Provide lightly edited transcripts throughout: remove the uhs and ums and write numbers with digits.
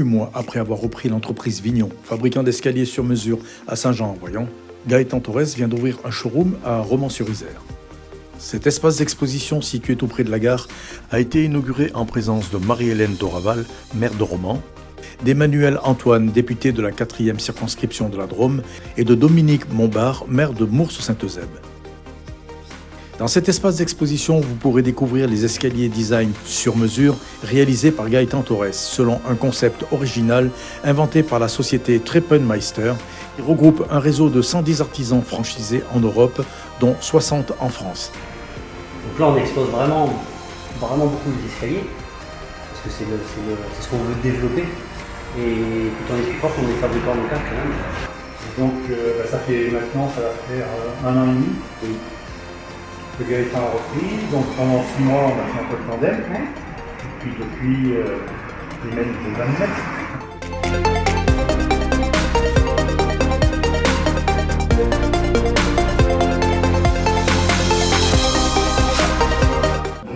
18 mois après avoir repris l'entreprise Vignon, fabricant d'escaliers sur mesure à Saint-Jean-en-Voyant, Gaëtan Torres vient d'ouvrir un showroom à Romans-sur-Isère. Cet espace d'exposition situé tout près de la gare a été inauguré en présence de Marie-Hélène Doraval, maire de Romans, d'Emmanuel Antoine, député de la 4e circonscription de la Drôme, et de Dominique Montbard, maire de Mours-Sainte-Eusèbe. Dans cet espace d'exposition, vous pourrez découvrir les escaliers design sur mesure réalisés par Gaëtan Torres, selon un concept original inventé par la société Treppenmeister, qui regroupe un réseau de 110 artisans franchisés en Europe, dont 60 en France. Donc là, on expose vraiment beaucoup les escaliers, parce que c'est ce qu'on veut développer, et tout en expliquant qu'on est fabricant local quand même. Donc ça fait maintenant, ça va faire 1 an et demi. Oui. Que Gaëtan a repris, donc pendant 6 mois on a fait un peu de tandem, et puis depuis, les mêmes de 20 mètres.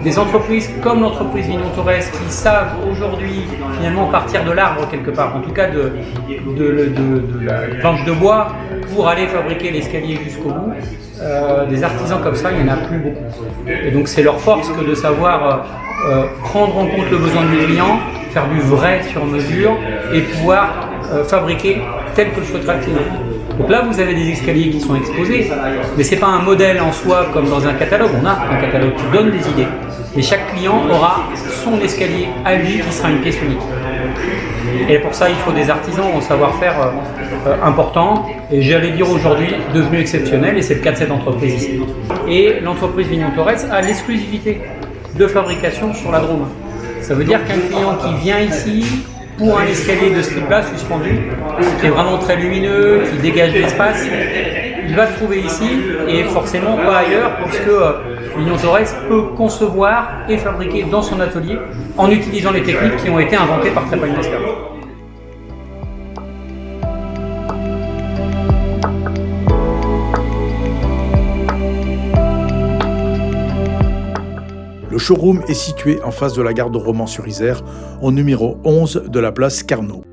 Des entreprises comme l'entreprise Vignon Torres qui savent aujourd'hui finalement partir de l'arbre quelque part, en tout cas de la planche de bois pour aller fabriquer l'escalier jusqu'au bout. Des artisans comme ça, il n'y en a plus beaucoup. Et donc c'est leur force que de savoir prendre en compte le besoin du client, faire du vrai sur mesure et pouvoir fabriquer tel que le souhaiterait le client. Donc là, vous avez des escaliers qui sont exposés, mais ce n'est pas un modèle en soi comme dans un catalogue. On a un catalogue qui donne des idées, mais chaque client aura son escalier à lui qui sera une pièce unique. Et pour ça, il faut des artisans au savoir-faire important, et j'allais dire aujourd'hui devenu exceptionnel, et c'est le cas de cette entreprise ici. Et l'entreprise Vignon Torres a l'exclusivité de fabrication sur la Drôme. Ça veut dire qu'un client qui vient ici pour un escalier de ce type-là suspendu, qui est vraiment très lumineux, qui dégage de l'espace, il va le trouver ici et forcément pas ailleurs, parce que Vignon Torres peut concevoir et fabriquer dans son atelier en utilisant les techniques qui ont été inventées par Treppenmeister. Le showroom est situé en face de la gare de Romans-sur-Isère, au numéro 11 de la place Carnot.